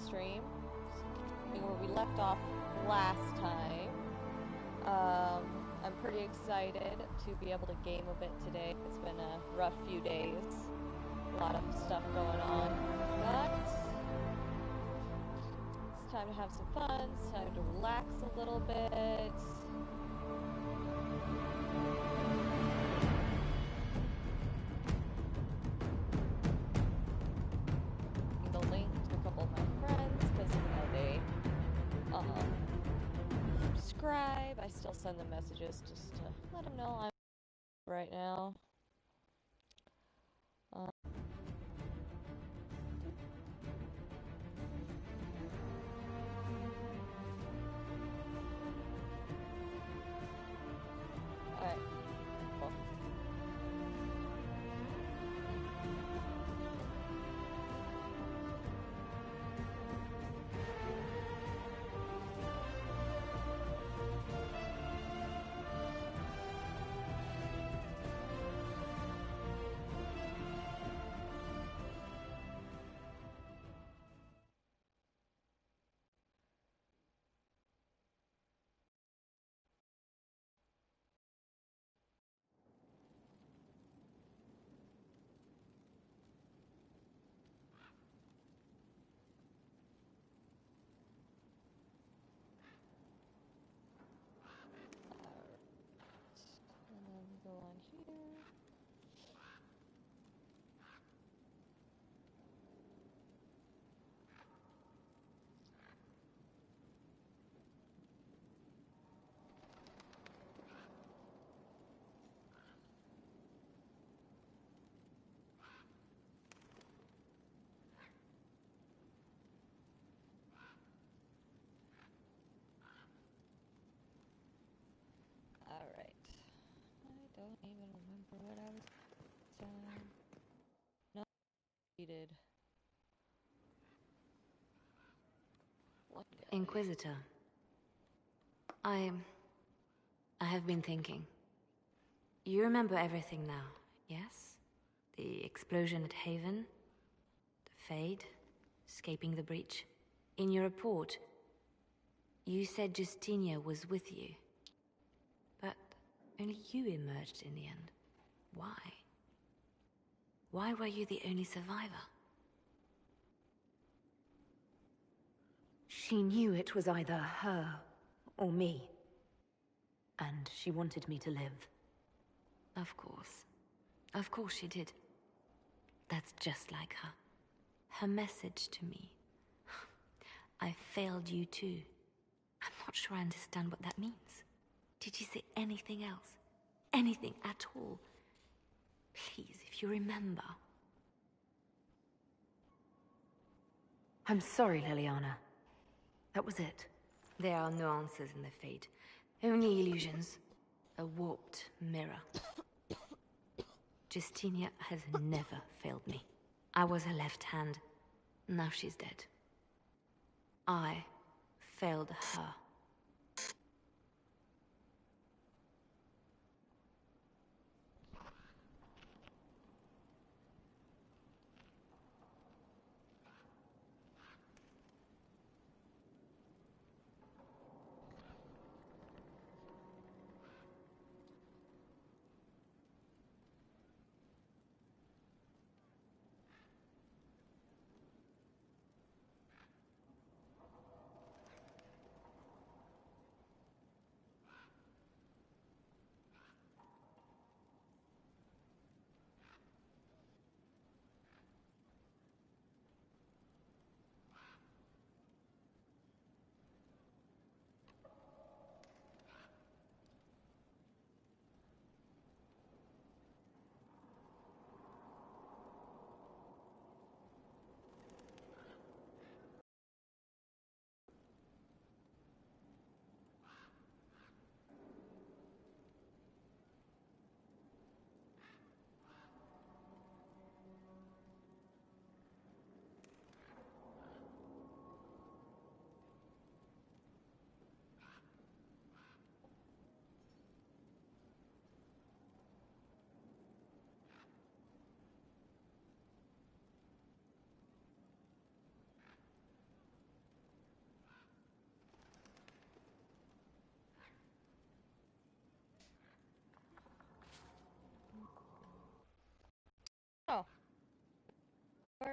stream, where we left off last time. I'm pretty excited to be able to game a bit today. It's been a rough few days. A lot of stuff going on. But it's time to have some fun. It's time to relax a little bit. The link to a couple of my friends because they subscribe. I still send them messages just to let them know I'm right now. Alright. Cool. And then go on here. Alright. I don't even remember what I was saying. No, needed. What Inquisitor. I have been thinking. You remember everything now, yes? The explosion at Haven, the Fade, escaping the breach. In your report, you said Justinia was with you. But only you emerged in the end. Why? Why were you the only survivor? She knew it was either her or me. And she wanted me to live. Of course. Of course she did. That's just like her. Her message to me. I failed you too. I'm not sure I understand what that means. Did you say anything else? Anything at all? Please, if you remember. I'm sorry, Liliana. That was it. There are no answers in the Fade. Only illusions. A warped mirror. Justinia has never failed me. I was her left hand. Now she's dead. I failed her.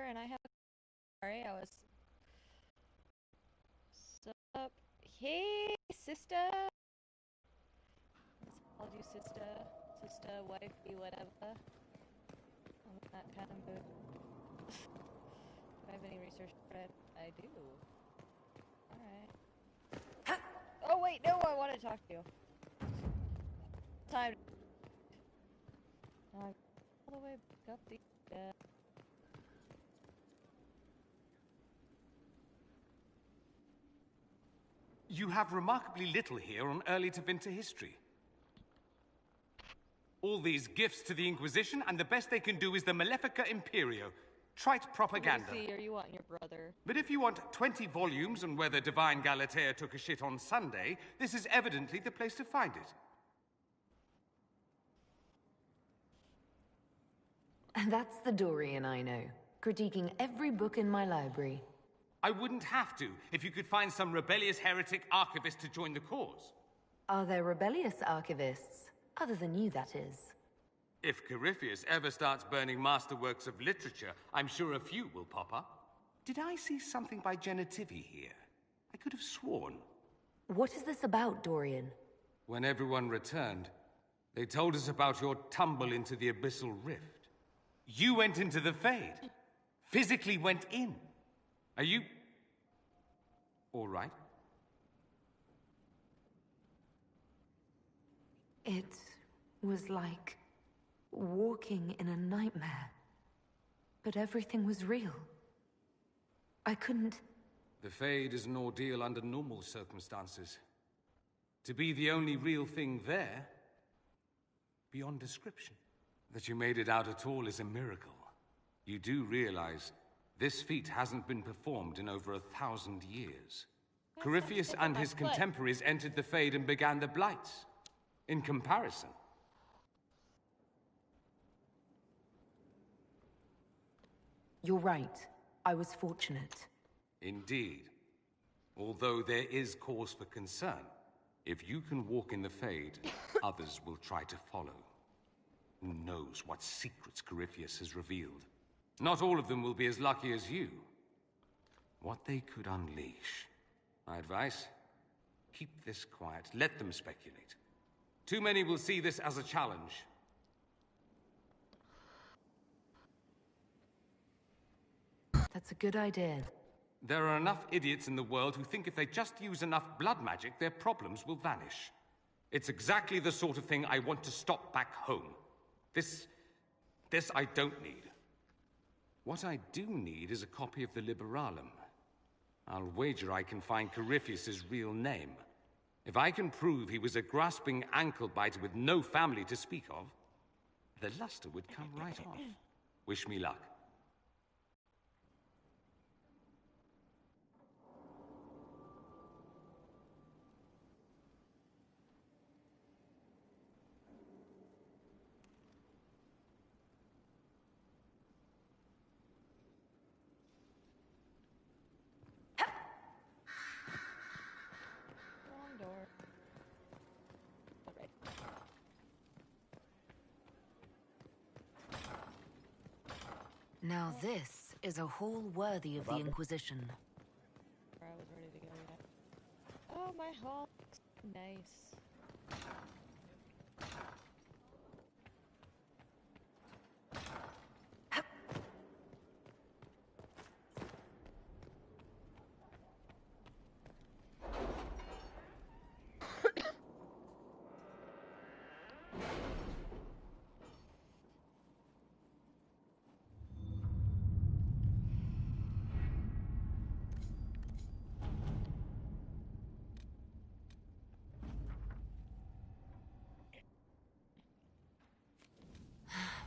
and I have a... Sorry, I was... Sup? Hey, sister! Let's call you sister. Sister, wifey, whatever. I'm in that kind of mood. Do I have any research credit? I do. Alright. Oh wait, no, I want to talk to you. Time. All the way back up the... You have remarkably little here on early to winter history. All these gifts to the Inquisition, and the best they can do is the Malefica Imperio. Trite propaganda. Lucy, or you want your brother. But if you want 20 volumes on whether Divine Galatea took a shit on Sunday, this is evidently the place to find it. That's the Dorian I know, critiquing every book in my library. I wouldn't have to, if you could find some rebellious heretic archivist to join the cause. Are there rebellious archivists? Other than you, that is. If Corypheus ever starts burning masterworks of literature, I'm sure a few will pop up. Did I see something by Genitivi here? I could have sworn. What is this about, Dorian? When everyone returned, they told us about your tumble into the abyssal rift. You went into the Fade. Physically went in. Are you... all right? It was like walking in a nightmare. But everything was real. I couldn't... The Fade is an ordeal under normal circumstances. To be the only real thing there, beyond description. That you made it out at all is a miracle. You do realize this feat hasn't been performed in over 1,000 years. Corypheus and his contemporaries entered the Fade and began the Blights. In comparison. You're right. I was fortunate. Indeed. Although there is cause for concern. If you can walk in the Fade, others will try to follow. Who knows what secrets Corypheus has revealed? Not all of them will be as lucky as you. What they could unleash. My advice? Keep this quiet. Let them speculate. Too many will see this as a challenge. That's a good idea. There are enough idiots in the world who think if they just use enough blood magic, their problems will vanish. It's exactly the sort of thing I want to stop back home. This I don't need. What I do need is a copy of the Liberalum. I'll wager I can find Corypheus's real name. If I can prove he was a grasping ankle-biter with no family to speak of, the luster would come right off. Wish me luck. Wrong door. Alright. Now this is a hall worthy of the Inquisition. I was ready to go yet. Oh, my hall looks nice.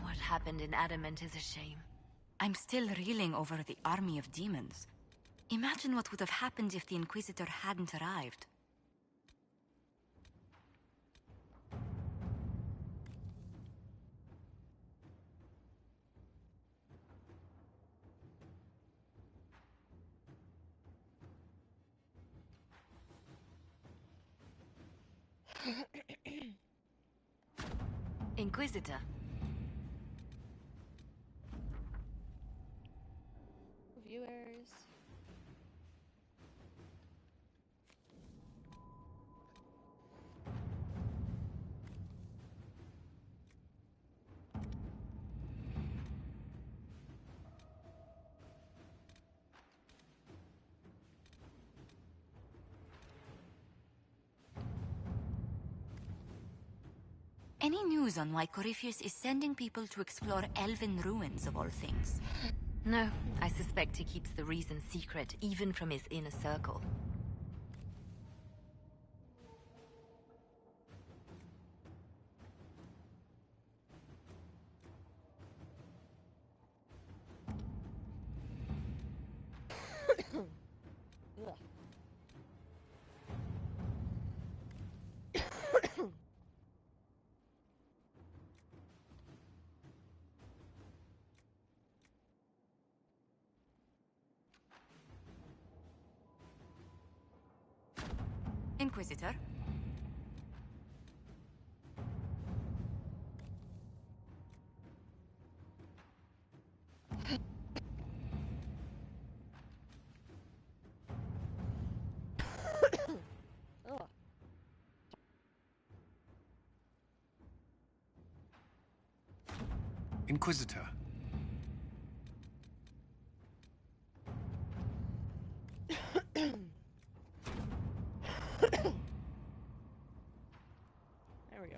What happened in Adamant is a shame. I'm still reeling over the army of demons. Imagine what would have happened if the Inquisitor hadn't arrived. Inquisitor. Any news on why Corypheus is sending people to explore elven ruins of all things? No, I suspect he keeps the reason secret, even from his inner circle. Inquisitor? Ugh. Inquisitor. There we go.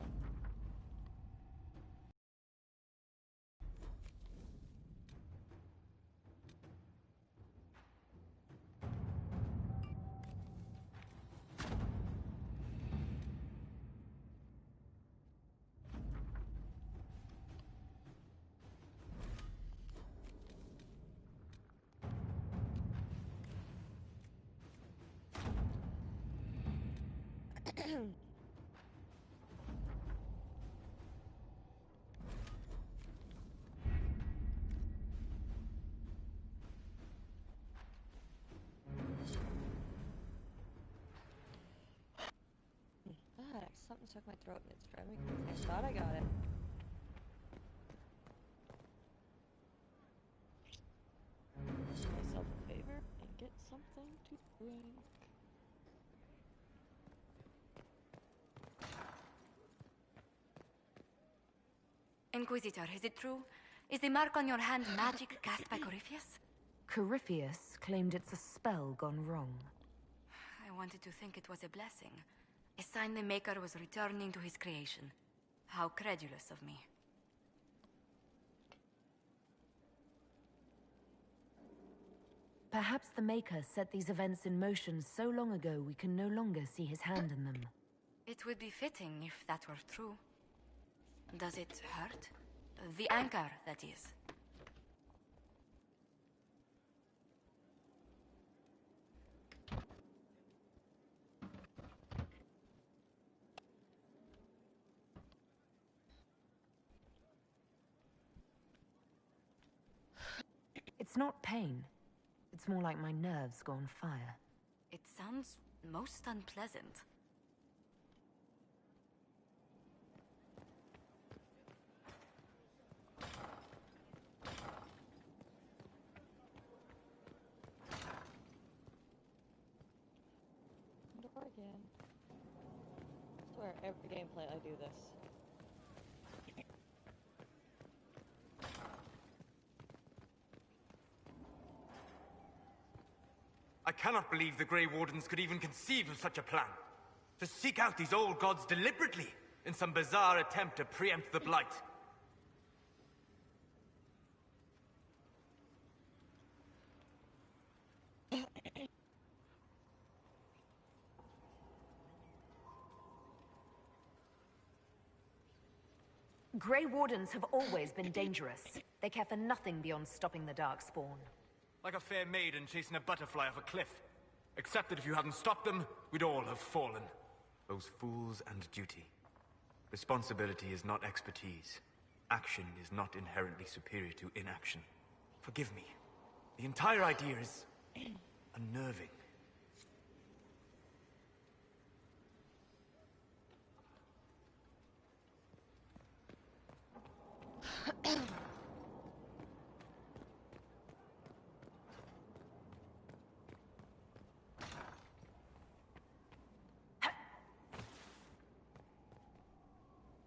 Ah, something stuck in my throat and it's driving me crazy. I thought I got it. Do myself a favor and get something to drink. Inquisitor, is it true? Is the mark on your hand magic cast by Corypheus? Corypheus claimed it's a spell gone wrong. I wanted to think it was a blessing. A sign the Maker was returning to his creation. How credulous of me. Perhaps the Maker set these events in motion so long ago we can no longer see his hand in them. It would be fitting if that were true. Does it hurt? The anchor, that is. It's not pain. It's more like my nerves go on fire. It sounds most unpleasant. Door again. I swear, every gameplay I do this. I cannot believe the Grey Wardens could even conceive of such a plan. To seek out these old gods deliberately, in some bizarre attempt to preempt the Blight. Grey Wardens have always been dangerous. They care for nothing beyond stopping the Darkspawn. Like a fair maiden chasing a butterfly off a cliff. Except that if you hadn't stopped them, we'd all have fallen. Those fools and duty. Responsibility is not expertise. Action is not inherently superior to inaction. Forgive me. The entire idea is unnerving.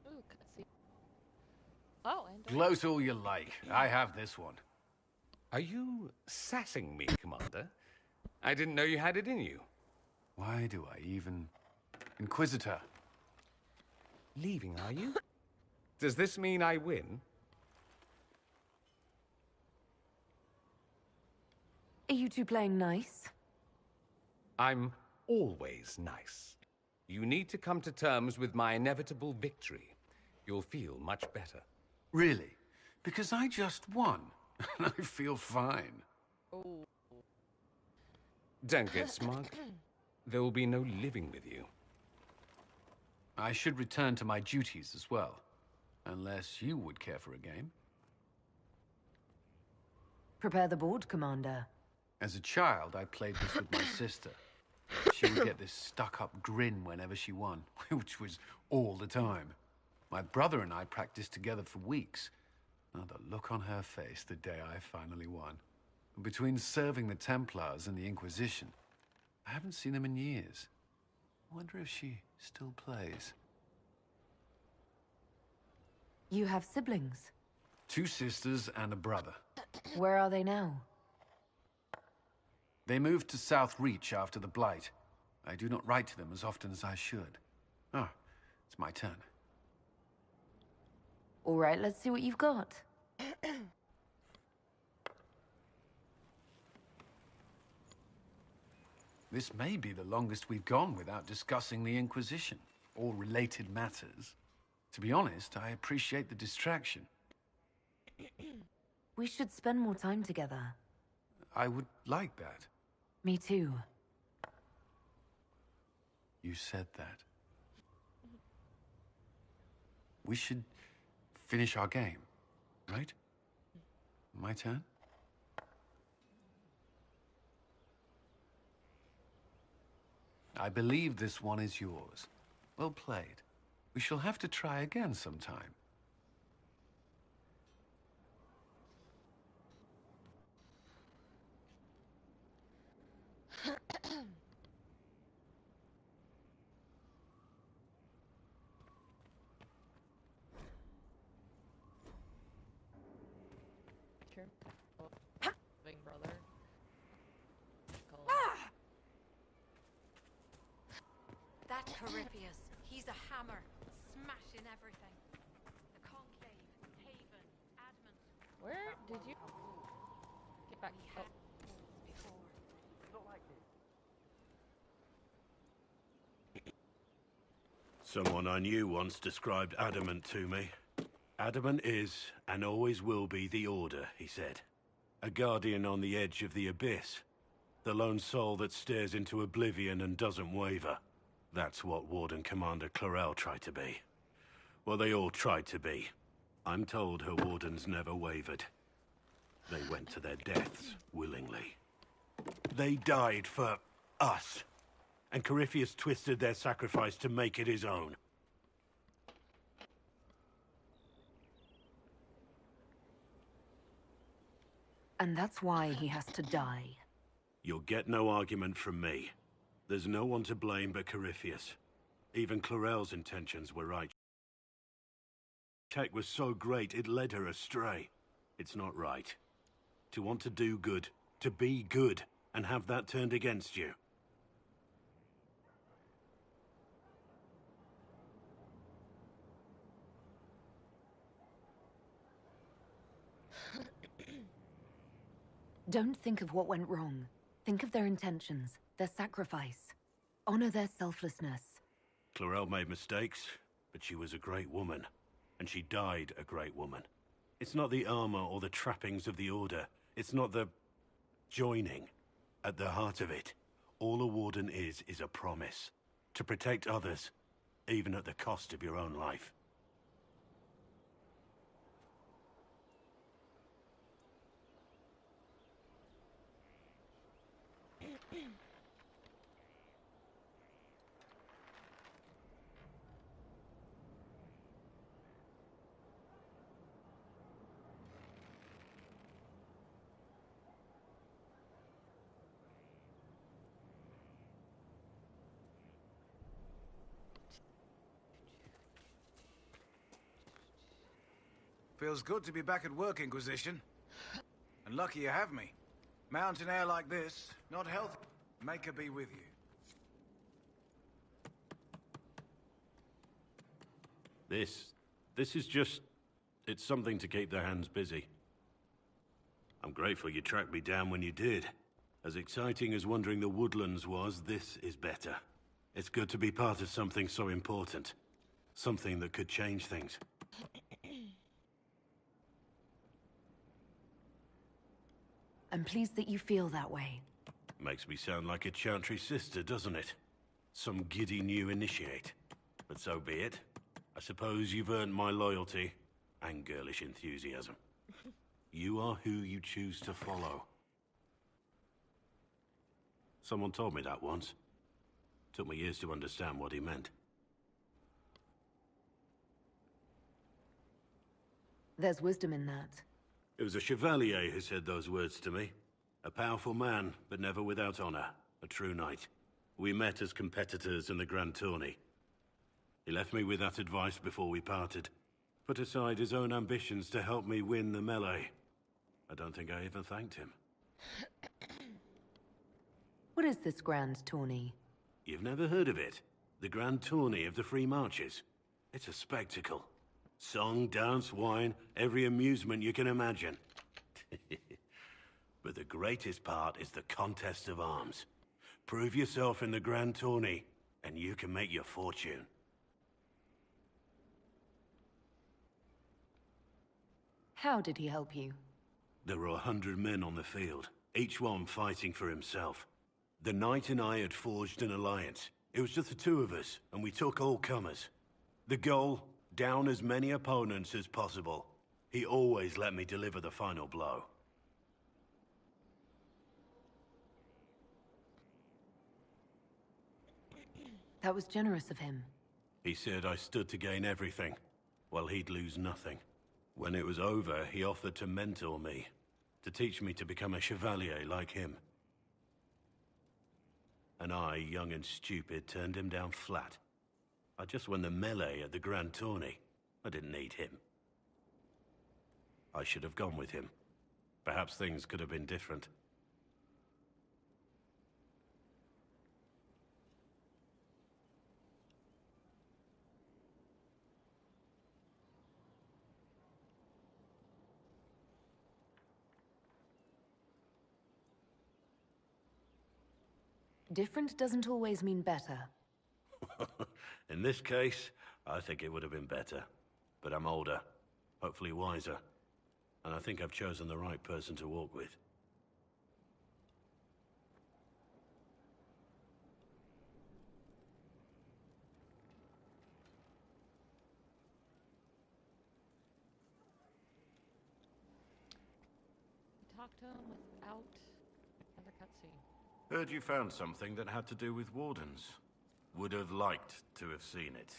Ooh, cutscene. Oh, and Gloat all you like. I have this one. Are you sassing me, Commander? I didn't know you had it in you. Why do I even... Inquisitor. Leaving, are you? Does this mean I win? Are you two playing nice? I'm always nice. You need to come to terms with my inevitable victory. You'll feel much better. Really? Because I just won, and I feel fine. Oh. Don't get smug. There will be no living with you. I should return to my duties as well. Unless you would care for a game. Prepare the board, Commander. As a child, I played this with my sister. She would get this stuck-up grin whenever she won, which was all the time. My brother and I practiced together for weeks. Oh, the look on her face the day I finally won. Between serving the Templars and the Inquisition, I haven't seen them in years. I wonder if she still plays. You have siblings. 2 sisters and a brother. Where are they now? They moved to South Reach after the Blight. I do not write to them as often as I should. Ah, it's my turn. All right, let's see what you've got. This may be the longest we've gone without discussing the Inquisition, or related matters. To be honest, I appreciate the distraction. We should spend more time together. I would like that. Me too. You said that. We should finish our game, right? My turn? I believe this one is yours. Well played. We shall have to try again sometime. Sure. Oh, big brother. That Corypheus, he's a hammer, smashing everything. The Conclave, Haven, Adamant. Where did you get back? We Oh. had before. Someone I knew once described Adamant to me. Adamant is, and always will be, the Order, he said. A guardian on the edge of the abyss. The lone soul that stares into oblivion and doesn't waver. That's what Warden Commander Clarel tried to be. Well, they all tried to be. I'm told her wardens never wavered. They went to their deaths willingly. They died for us. And Corypheus twisted their sacrifice to make it his own. And that's why he has to die. You'll get no argument from me. There's no one to blame but Corypheus. Even Clarel's intentions were right. Tech was so great it led her astray. It's not right. To want to do good, to be good, and have that turned against you. Don't think of what went wrong. Think of their intentions, their sacrifice. Honor their selflessness. Clarel made mistakes, but she was a great woman. And she died a great woman. It's not the armor or the trappings of the Order. It's not the joining. At the heart of it, all a warden is a promise. To protect others, even at the cost of your own life. Feels good to be back at work, Inquisition. And lucky you have me. Mountain air like this, not healthy. Make her be with you. This This is just... it's something to keep their hands busy. I'm grateful you tracked me down when you did. As exciting as wandering the woodlands was, this is better. It's good to be part of something so important. Something that could change things. I'm pleased that you feel that way. Makes me sound like a Chantry sister, doesn't it? Some giddy new initiate. But so be it. I suppose you've earned my loyalty and girlish enthusiasm. You are who you choose to follow. Someone told me that once. Took me years to understand what he meant. There's wisdom in that. It was a chevalier who said those words to me. A powerful man, but never without honor. A true knight. We met as competitors in the Grand Tourney. He left me with that advice before we parted. Put aside his own ambitions to help me win the melee. I don't think I even thanked him. What is this grand tourney? You've never heard of it? The Grand Tourney of the Free Marches. It's a spectacle. Song, dance, wine, every amusement you can imagine. But the greatest part is the contest of arms. Prove yourself in the Grand Tourney, and you can make your fortune. How did he help you? There were 100 men on the field, each one fighting for himself. The knight and I had forged an alliance. It was just the two of us, and we took all comers. The goal, down as many opponents as possible. He always let me deliver the final blow. That was generous of him. He said I stood to gain everything, while he'd lose nothing. When it was over, he offered to mentor me, to teach me to become a chevalier like him. And I, young and stupid, turned him down flat. I just won the melee at the Grand Tourney. I didn't need him. I should have gone with him. Perhaps things could have been different. Different doesn't always mean better. In this case, I think it would have been better. But I'm older, hopefully wiser. And I think I've chosen the right person to walk with. Talk to him without another cutscene. Heard you found something that had to do with wardens. Would have liked to have seen it.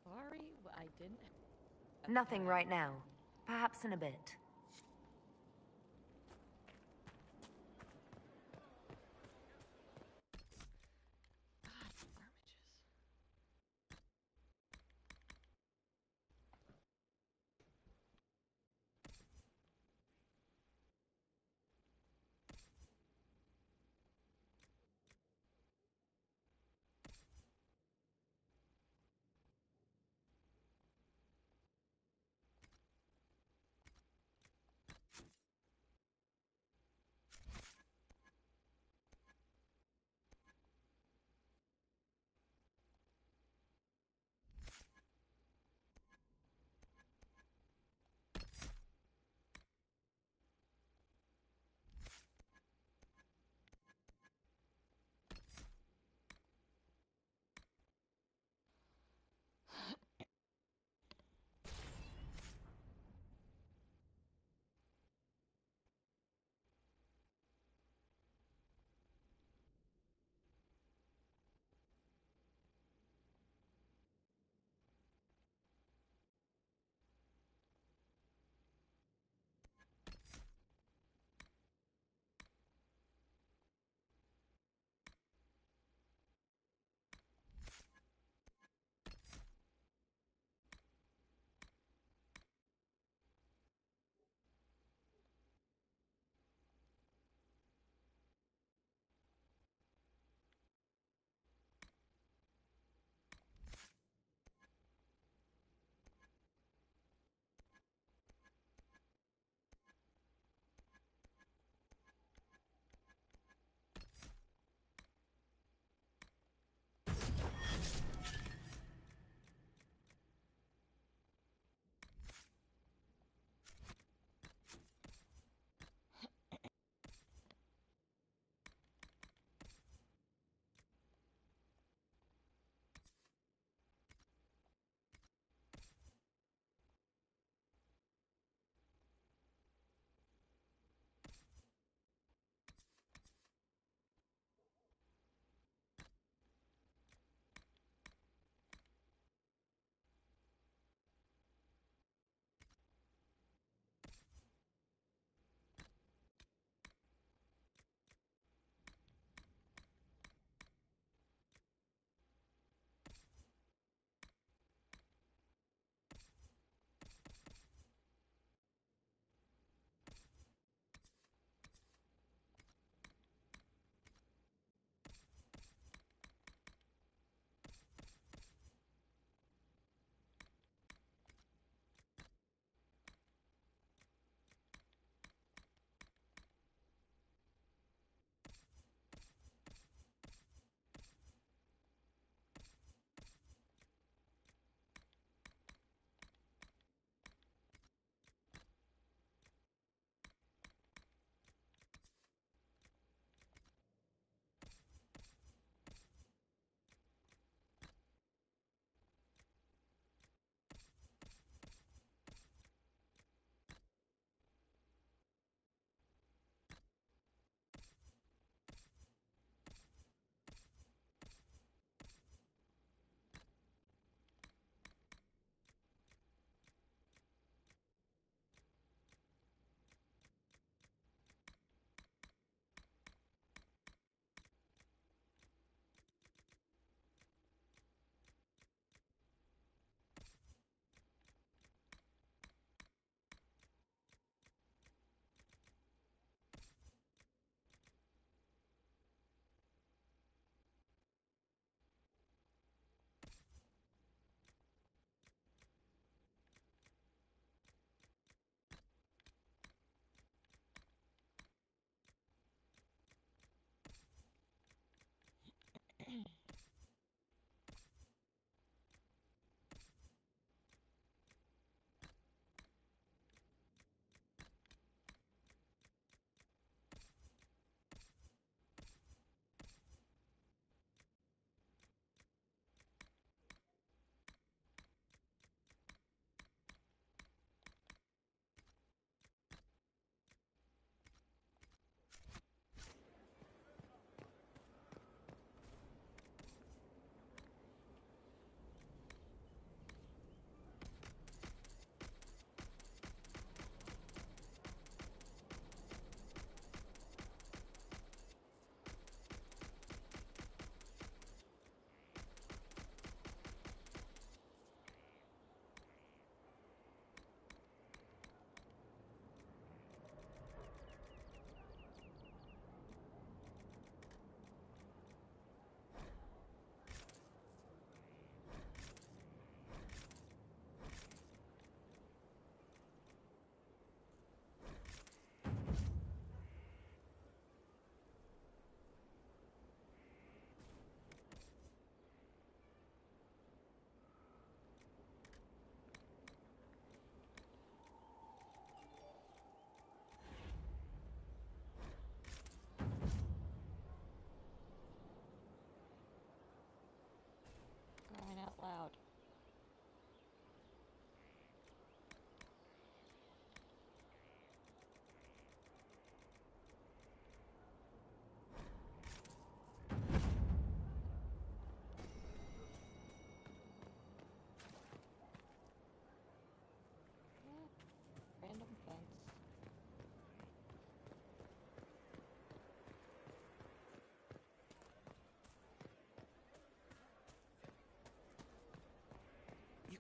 Sorry, I didn't. Nothing right now. Perhaps in a bit. God, vermiges.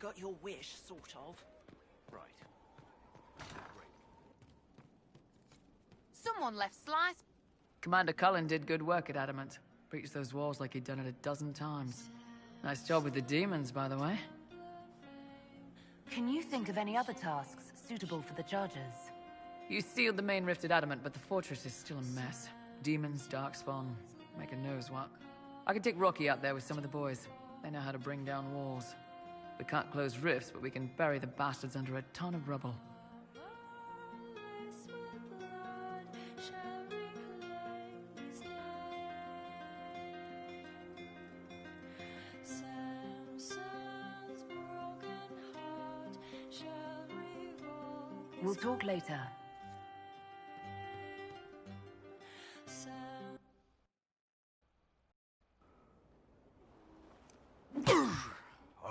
got your wish, sort of. Right. Someone left slice. Commander Cullen did good work at Adamant. Breached those walls like he'd done it a dozen times. Nice job with the demons, by the way. Can you think of any other tasks suitable for the Chargers? You sealed the main rift at Adamant, but the fortress is still a mess. Demons, Darkspawn, make a knows what. I could take Rocky out there with some of the boys. They know how to bring down walls. We can't close rifts, but we can bury the bastards under a ton of rubble. We'll talk later.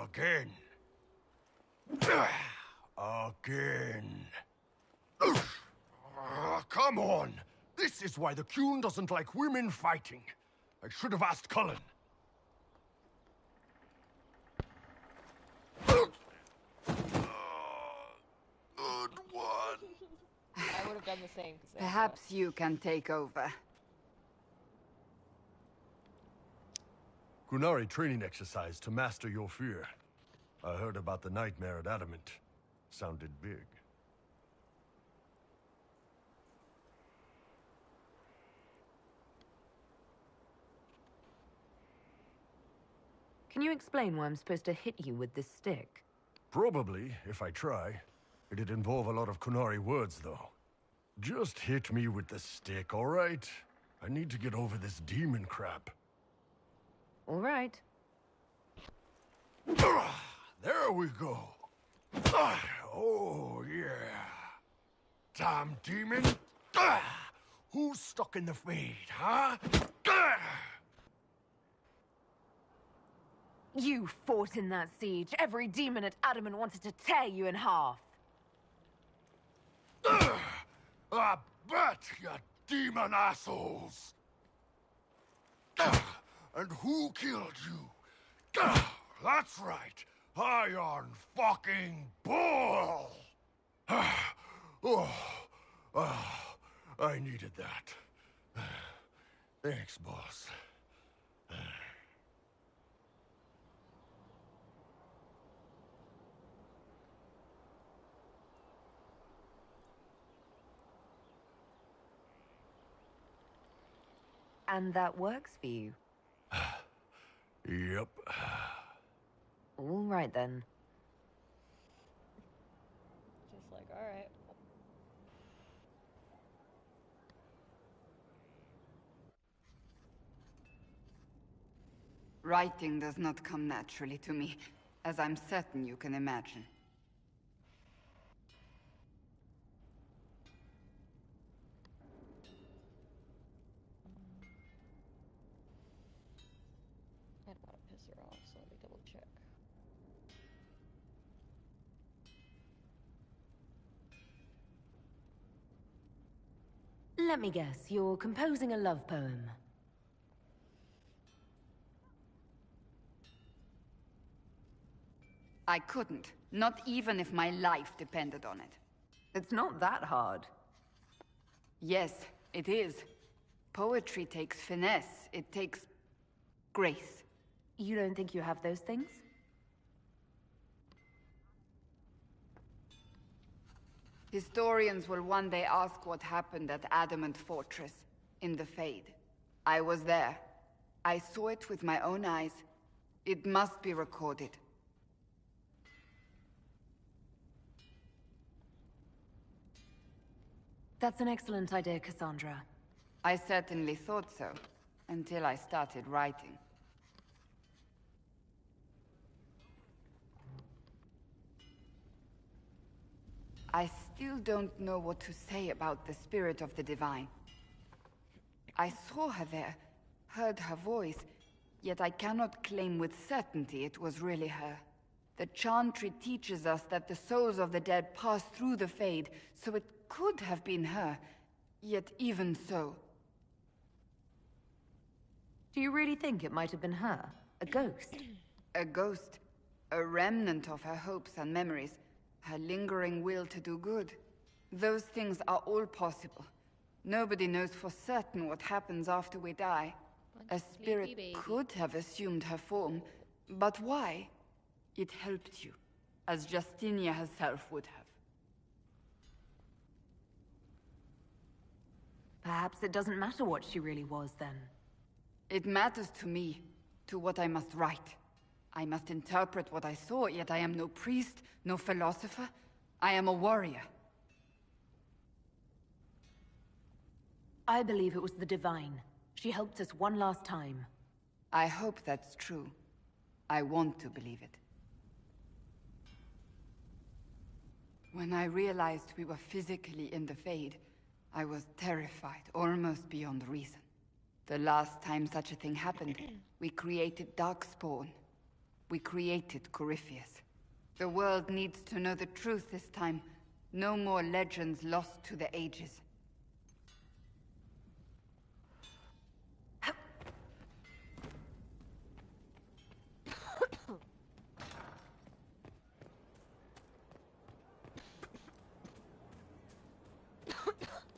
Again. Again. Come on! This is why the Qun doesn't like women fighting. I should have asked Cullen. Good one. I would have done the same. Perhaps you can take over. Qunari training exercise to master your fear. I heard about the nightmare at Adamant. Sounded big. Can you explain why I'm supposed to hit you with this stick? Probably, if I try. It'd involve a lot of Qunari words, though. Just hit me with the stick, all right? I need to get over this demon crap. All right. There we go. Oh, yeah. Damn demon. Who's stuck in the fade, huh? You fought in that siege. Every demon at Adamant wanted to tear you in half. I bet, you demon assholes! And who killed you? That's right, Iron fucking Bull! I needed that. Thanks, boss. And that works for you? Yep. All right, then. Just like, alright. Writing does not come naturally to me, as I'm certain you can imagine. I don't want to piss her off, so let me double check. Let me guess, you're composing a love poem. I couldn't, not even if my life depended on it. It's not that hard. Yes, it is. Poetry takes finesse, it takes grace. You don't think you have those things? Historians will one day ask what happened at Adamant Fortress, in the Fade. I was there. I saw it with my own eyes. It must be recorded. That's an excellent idea, Cassandra. I certainly thought so, until I started writing. I still don't know what to say about the spirit of the Divine. I saw her there, heard her voice, yet I cannot claim with certainty it was really her. The Chantry teaches us that the souls of the dead pass through the Fade, so it could have been her, yet even so. Do you really think it might have been her? A ghost? A ghost? A remnant of her hopes and memories, her lingering will to do good. Those things are all possible. Nobody knows for certain what happens after we die. A spirit could have assumed her form, but why? It helped you, as Justinia herself would have. Perhaps it doesn't matter what she really was, then. It matters to me, to what I must write. I must interpret what I saw, yet I am no priest, no philosopher. I am a warrior. I believe it was the Divine. She helped us one last time. I hope that's true. I want to believe it. When I realized we were physically in the Fade, I was terrified, almost beyond reason. The last time such a thing happened, we created Darkspawn. We created Corypheus. The world needs to know the truth this time. No more legends lost to the ages.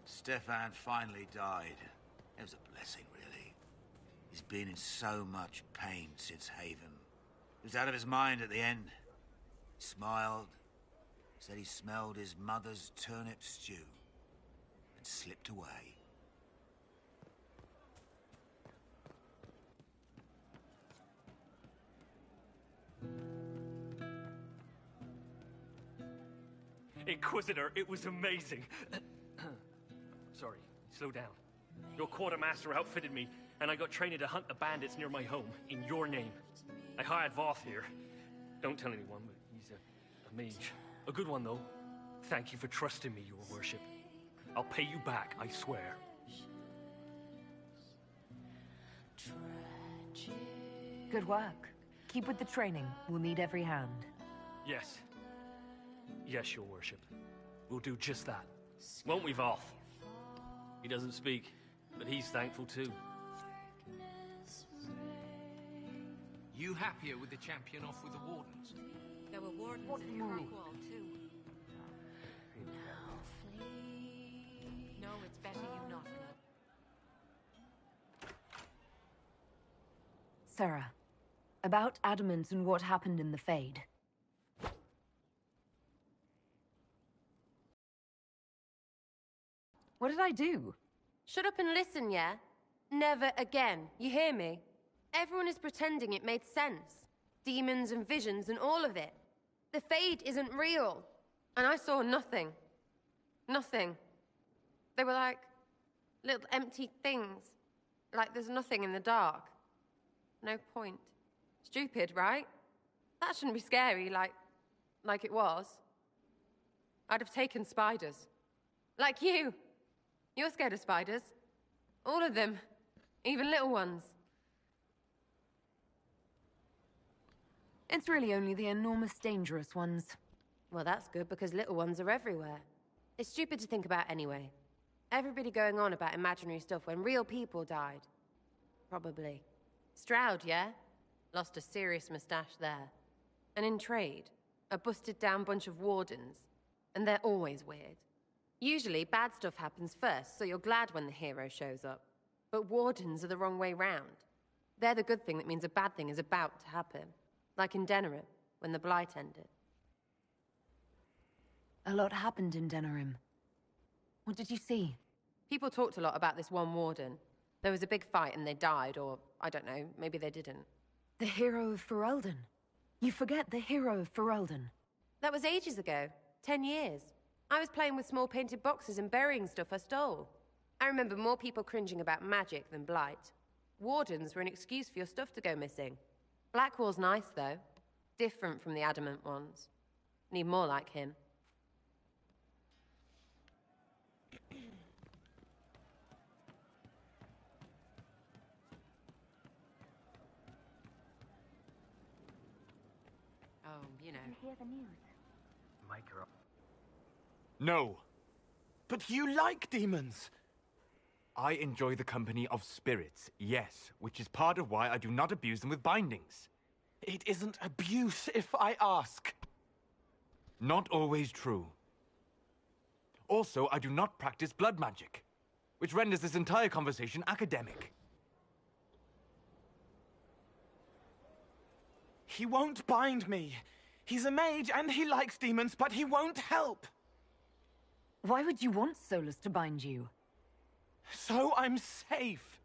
Stefan finally died. It was a blessing, really. He's been in so much pain since Haven. He was out of his mind at the end. He smiled, said he smelled his mother's turnip stew, and slipped away. Inquisitor, it was amazing. Sorry, slow down. Your quartermaster outfitted me, and I got trained to hunt the bandits near my home, in your name. I hired Voth here. Don't tell anyone, but he's a mage. A good one, though. Thank you for trusting me, your worship. I'll pay you back, I swear. Good work. Keep with the training. We'll need every hand. Yes. Yes, your worship. We'll do just that. Won't we, Voth? He doesn't speak, but he's thankful too. You happier with the champion off with the wardens? There were wardens in your wall too. No, it's better you not know. Sarah, about Adamant and what happened in the Fade. What did I do? Shut up and listen, yeah? Never again. You hear me? Everyone is pretending it made sense. Demons and visions and all of it. The Fade isn't real. And I saw nothing. Nothing. They were like little empty things. Like there's nothing in the dark. No point. Stupid, right? That shouldn't be scary, like it was. I'd have taken spiders. Like you. You're scared of spiders. All of them. Even little ones. It's really only the enormous, dangerous ones. Well, that's good, because little ones are everywhere. It's stupid to think about anyway. Everybody going on about imaginary stuff when real people died. Probably. Stroud, yeah? Lost a serious moustache there. And in trade, a busted-down bunch of wardens. And they're always weird. Usually, bad stuff happens first, so you're glad when the hero shows up. But wardens are the wrong way round. They're the good thing that means a bad thing is about to happen. Like in Denerim, when the Blight ended. A lot happened in Denerim. What did you see? People talked a lot about this one warden. There was a big fight and they died, or, I don't know, maybe they didn't. The hero of Ferelden. You forget the hero of Ferelden. That was ages ago. 10 years. I was playing with small painted boxes and burying stuff I stole. I remember more people cringing about magic than Blight. Wardens were an excuse for your stuff to go missing. Blackwall's nice, though. Different from the adamant ones. Need more like him. Oh, you know. Did you hear the news? Make her up. No. But you like demons! I enjoy the company of spirits, yes, which is part of why I do not abuse them with bindings. It isn't abuse if I ask. Not always true. Also, I do not practice blood magic, which renders this entire conversation academic. He won't bind me. He's a mage and he likes demons, but he won't help. Why would you want Solus to bind you? So I'm safe.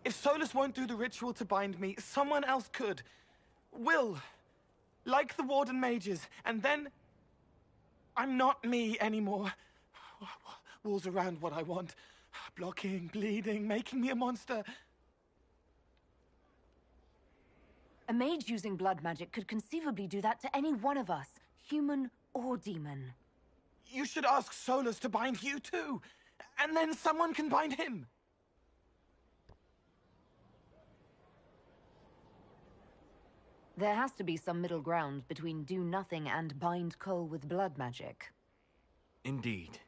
If Solus won't do the ritual to bind me, someone else could. Will. Like the Warden mages. And then... I'm not me anymore. Walls around what I want. Blocking, bleeding, making me a monster. A mage using blood magic could conceivably do that to any one of us, human or demon. You should ask Solus to bind you too. And then someone can bind him. There has to be some middle ground between do nothing and bind Cole with blood magic. Indeed.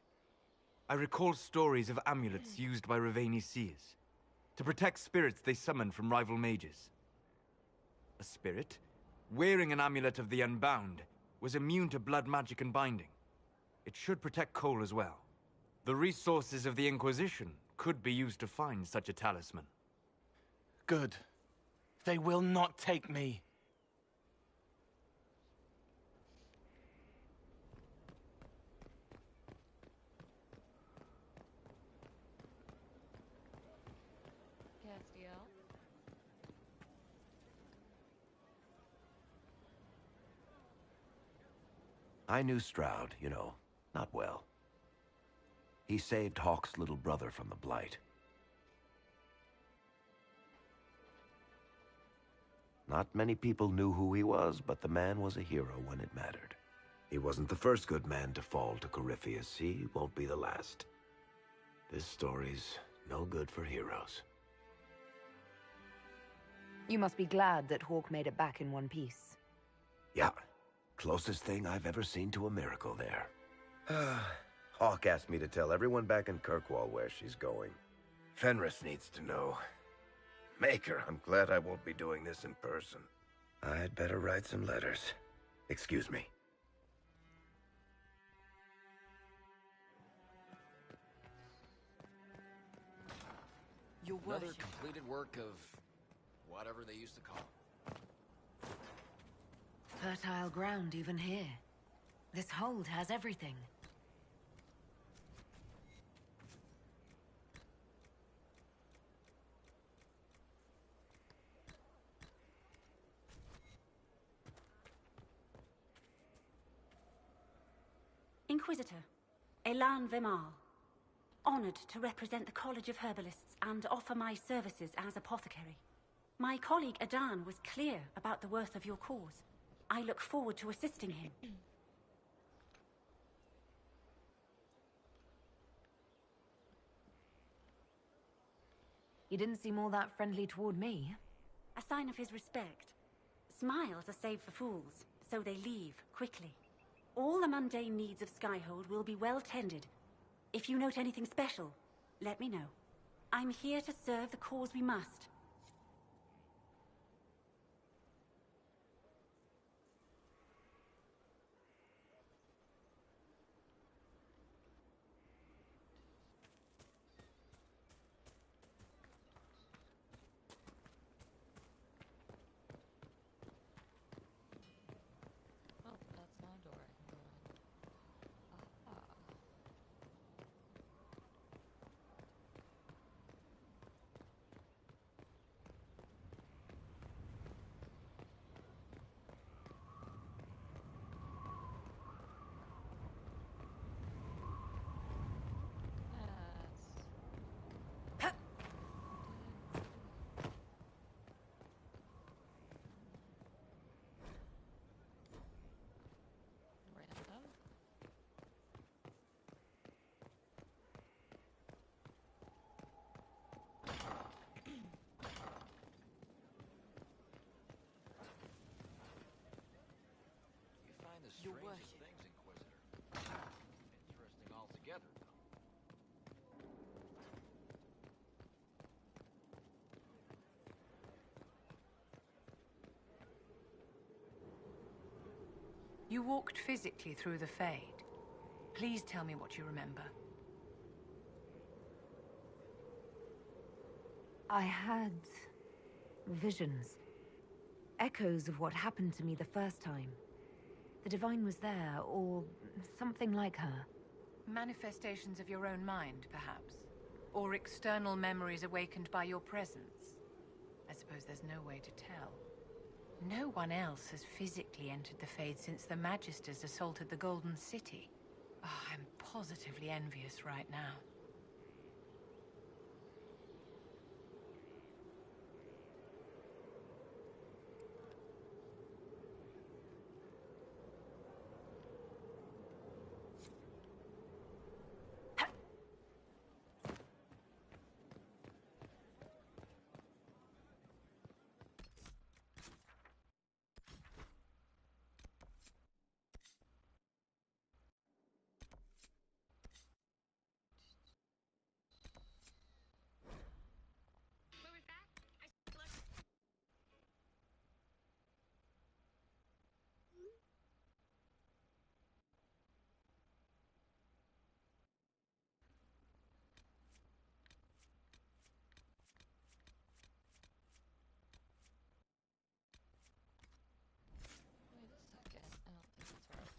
I recall stories of amulets used by Raveni seers to protect spirits they summoned from rival mages. A spirit, wearing an amulet of the Unbound, was immune to blood magic and binding. It should protect Cole as well. The resources of the Inquisition could be used to find such a talisman. Good. They will not take me. I knew Stroud, you know, not well. He saved Hawk's little brother from the Blight. Not many people knew who he was, but the man was a hero when it mattered. He wasn't the first good man to fall to Corypheus. He won't be the last. This story's no good for heroes. You must be glad that Hawk made it back in one piece. Yeah. Closest thing I've ever seen to a miracle there. Hawk asked me to tell everyone back in Kirkwall where she's going. Fenris needs to know. Maker, I'm glad I won't be doing this in person. I'd better write some letters. Excuse me. Your Another completed work of whatever they used to call it. Fertile ground even here. This hold has everything. Inquisitor, Elan Vimal. Honored to represent the College of Herbalists and offer my services as apothecary. My colleague Adan was clear about the worth of your cause. I look forward to assisting him. He didn't seem all that friendly toward me. A sign of his respect. Smiles are saved for fools, so they leave quickly. All the mundane needs of Skyhold will be well tended. If you note anything special, let me know. I'm here to serve the cause we must. You walked physically through the Fade. Please tell me what you remember. I had visions. Echoes of what happened to me the first time. The Divine was there, or something like her. Manifestations of your own mind, perhaps? Or external memories awakened by your presence? I suppose there's no way to tell. No one else has physically entered the Fade since the Magisters assaulted the Golden City. Oh, I'm positively envious right now. Wait a second. I don't think it's right.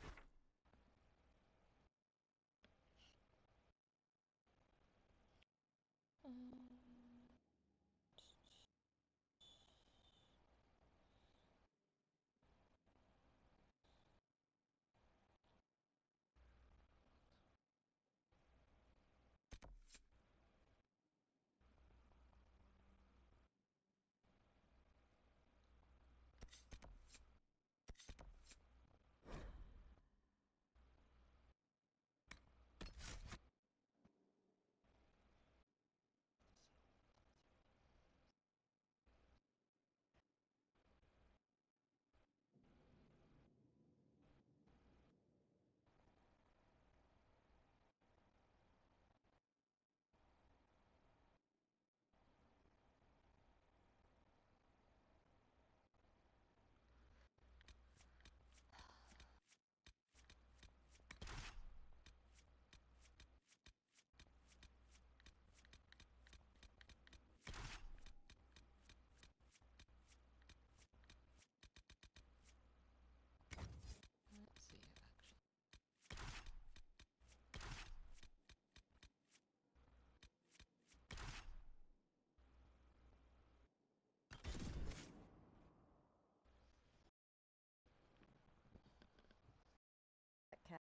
Let's see, actually. Okay.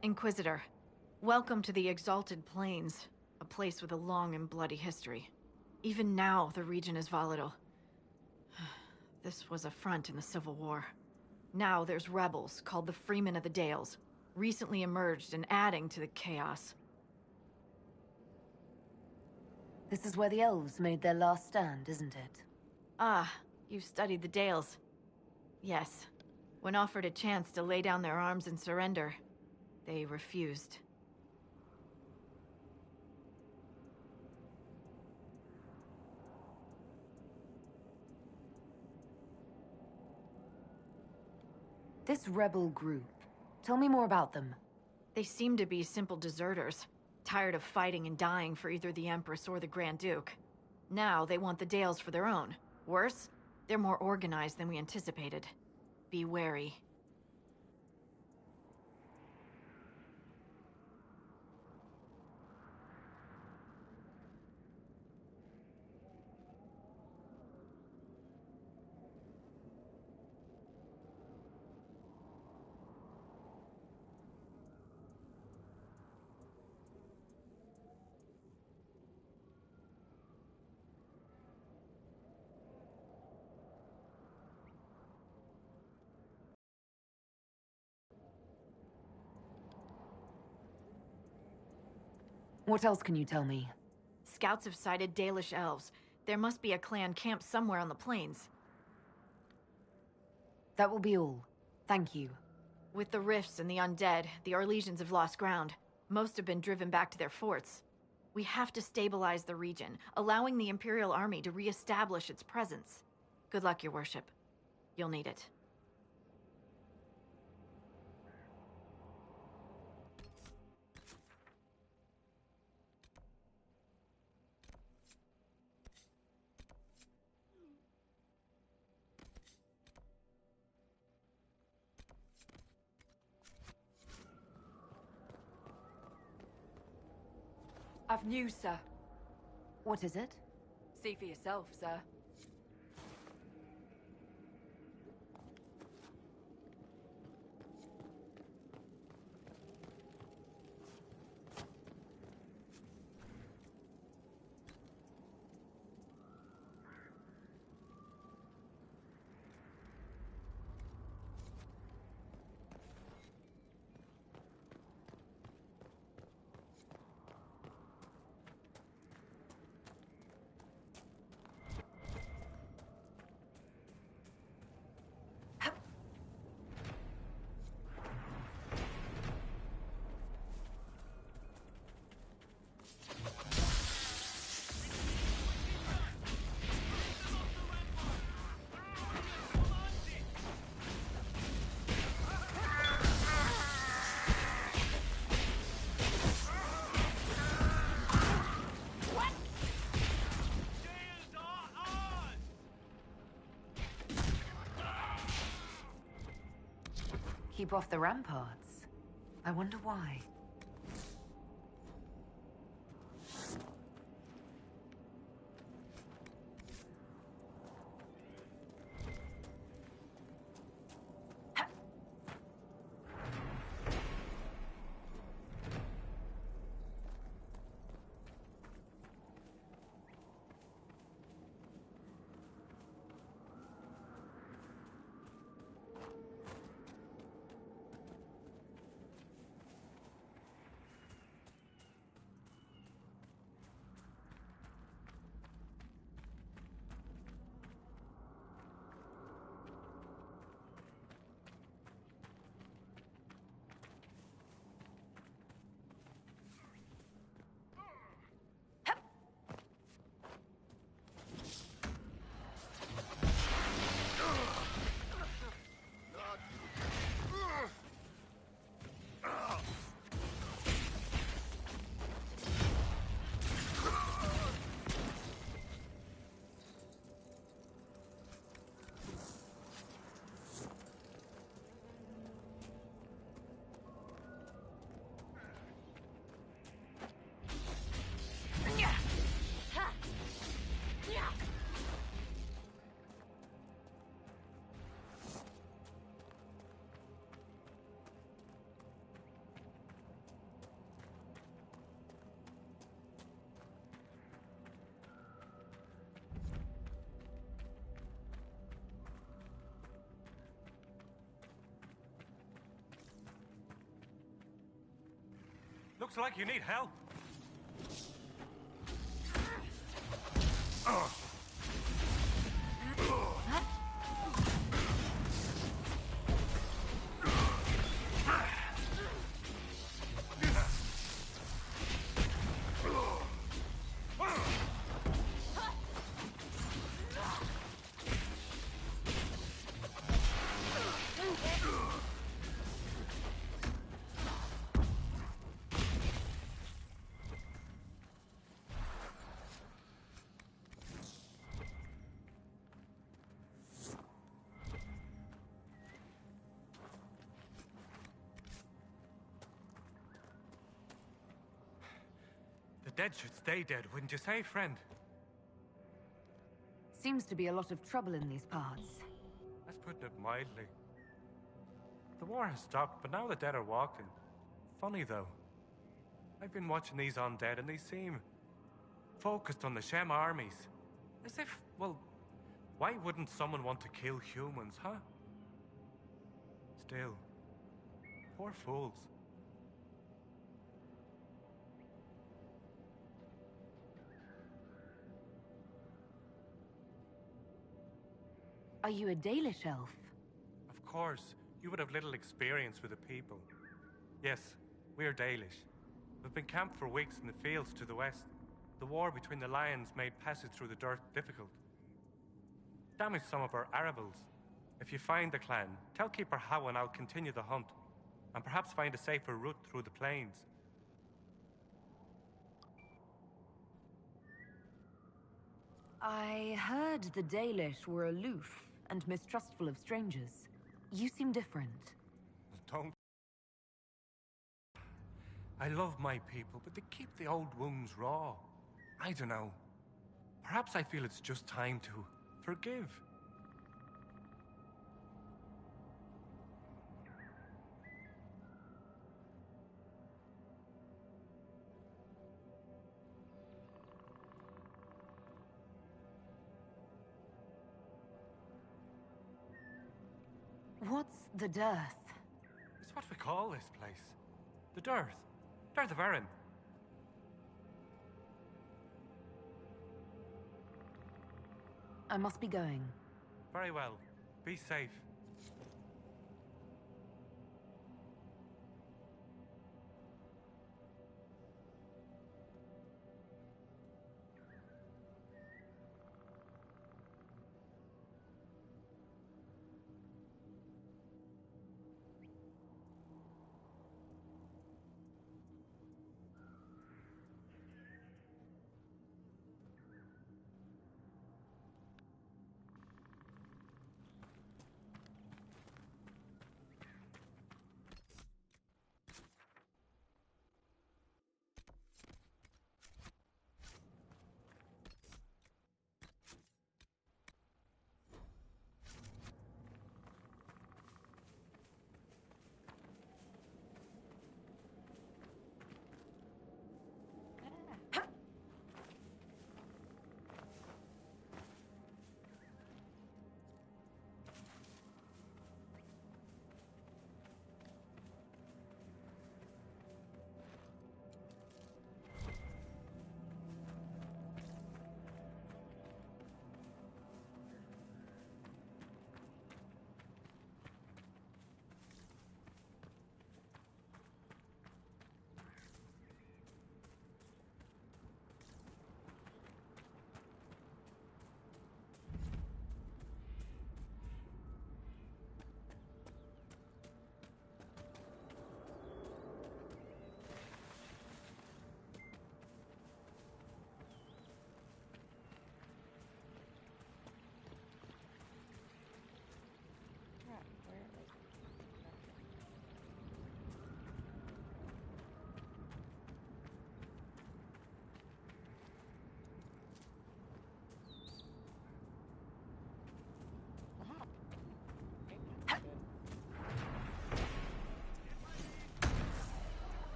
Inquisitor, welcome to the Exalted Plains, a place with a long and bloody history. Even now, the region is volatile. This was a front in the Civil War. Now there's rebels called the Freemen of the Dales, recently emerged and adding to the chaos. This is where the elves made their last stand, isn't it? Ah, you've studied the Dales. Yes. When offered a chance to lay down their arms and surrender, they refused. This rebel group. Tell me more about them. They seem to be simple deserters, tired of fighting and dying for either the Empress or the Grand Duke. Now they want the Dales for their own. Worse, they're more organized than we anticipated. Be wary. What else can you tell me? Scouts have sighted Dalish elves. There must be a clan camped somewhere on the plains. That will be all. Thank you. With the rifts and the undead, the Orlesians have lost ground. Most have been driven back to their forts. We have to stabilize the region, allowing the Imperial Army to re-establish its presence. Good luck, Your Worship. You'll need it. I've news, sir. What is it? See for yourself, sir. Keep off the ramparts. I wonder why. Looks like you need help. The dead should stay dead, wouldn't you say, friend? Seems to be a lot of trouble in these parts. That's putting it mildly. The war has stopped, but now the dead are walking. Funny, though. I've been watching these undead, and they seem focused on the Shem armies. As if, well, why wouldn't someone want to kill humans, huh? Still, poor fools. Are you a Dalish elf? Of course. You would have little experience with the people. Yes, we are Dalish. We've been camped for weeks in the fields to the west. The war between the lions made passage through the dirt difficult. Damaged some of our arravals. If you find the clan, tell Keeper How and I'll continue the hunt, and perhaps find a safer route through the plains. I heard the Dalish were aloof and mistrustful of strangers. You seem different. Don't. I love my people, but they keep the old wounds raw. I don't know. Perhaps I feel it's just time to forgive. What's the dearth? It's what we call this place. The Dearth. Dearth of Erin. I must be going. Very well. Be safe.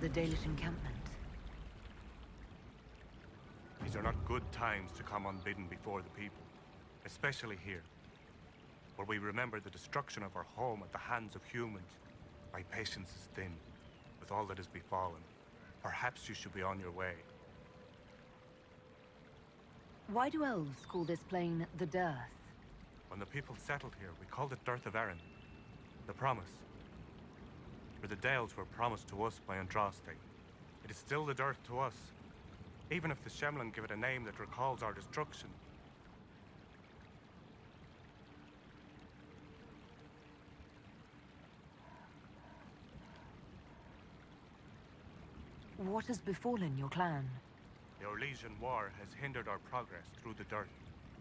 The Dalish encampment. These are not good times to come unbidden before the people, especially here, where we remember the destruction of our home at the hands of humans. My patience is thin with all that has befallen. Perhaps you should be on your way. Why do elves call this plain the Dearth? When the people settled here, we called it Dearth of Erin. The promise. For the Dales were promised to us by Andraste. It is still the Dearth to us, even if the Shemlin give it a name that recalls our destruction. What has befallen your clan? The Orlesian War has hindered our progress through the Dearth.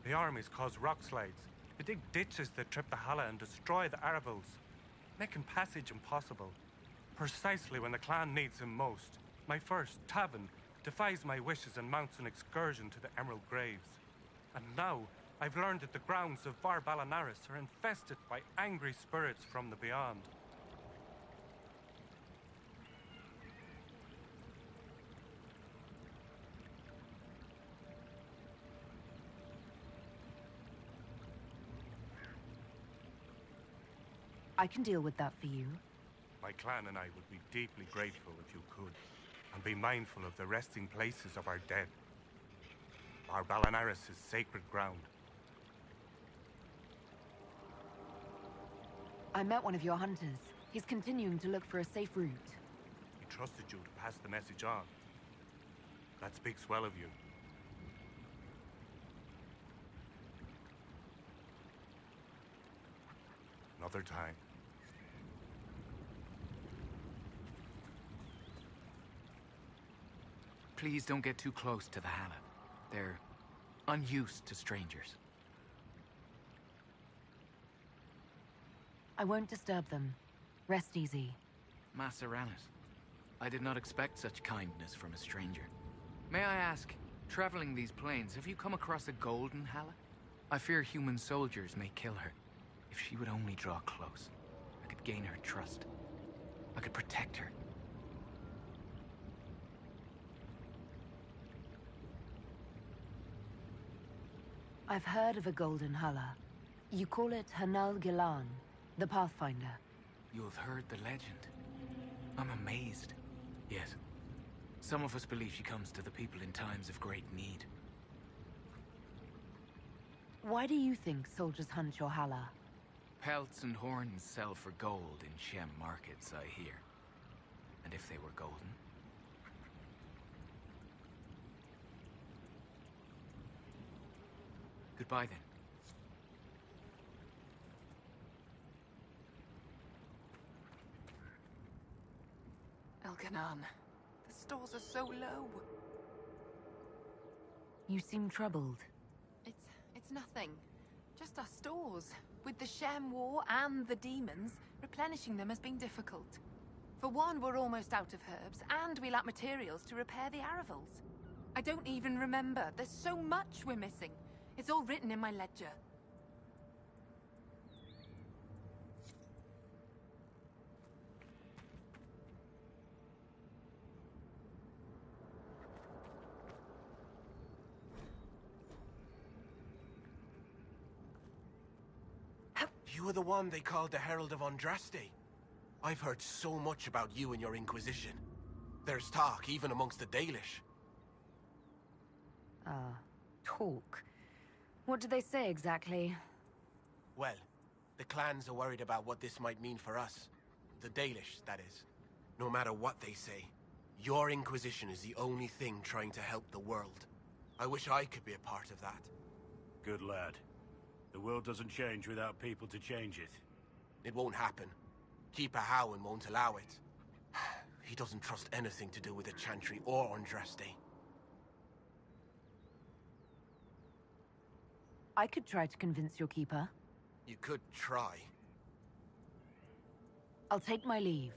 The armies cause rock slides. They dig ditches that trip the Hala and destroy the Arravals, making passage impossible. Precisely when the clan needs him most, my first, Tavin, defies my wishes and mounts an excursion to the Emerald Graves. And now, I've learned that the grounds of Var Balanaris are infested by angry spirits from the beyond. I can deal with that for you. My clan and I would be deeply grateful if you could, and be mindful of the resting places of our dead. Our Balanaris is sacred ground. I met one of your hunters. He's continuing to look for a safe route. He trusted you to pass the message on. That speaks well of you. Another time. Please don't get too close to the Halla. They're unused to strangers. I won't disturb them. Rest easy. Maseranis, I did not expect such kindness from a stranger. May I ask, traveling these plains, have you come across a golden Halla? I fear human soldiers may kill her. If she would only draw close, I could gain her trust. I could protect her. I've heard of a golden Halla. You call it Hanal Gilan, the Pathfinder. You have heard the legend. I'm amazed. Yes. Some of us believe she comes to the people in times of great need. Why do you think soldiers hunt your Halla? Pelts and horns sell for gold in Shem markets, I hear. And if they were golden? Goodbye, then. Elkanan, the stores are so low. You seem troubled. It's nothing. Just our stores. With the Shem War and the demons, replenishing them has been difficult. For one, we're almost out of herbs, and we lack materials to repair the Aravals. I don't even remember. There's so much we're missing. It's all written in my ledger. You were the one they called the Herald of Andraste. I've heard so much about you and your Inquisition. There's talk, even amongst the Dalish. Talk. What do they say exactly? Well, the clans are worried about what this might mean for us. The Dalish, that is. No matter what they say, your Inquisition is the only thing trying to help the world. I wish I could be a part of that. Good lad. The world doesn't change without people to change it. It won't happen. Keeper Howin won't allow it. He doesn't trust anything to do with the Chantry or Andraste. I could try to convince your keeper. You could try. I'll take my leave.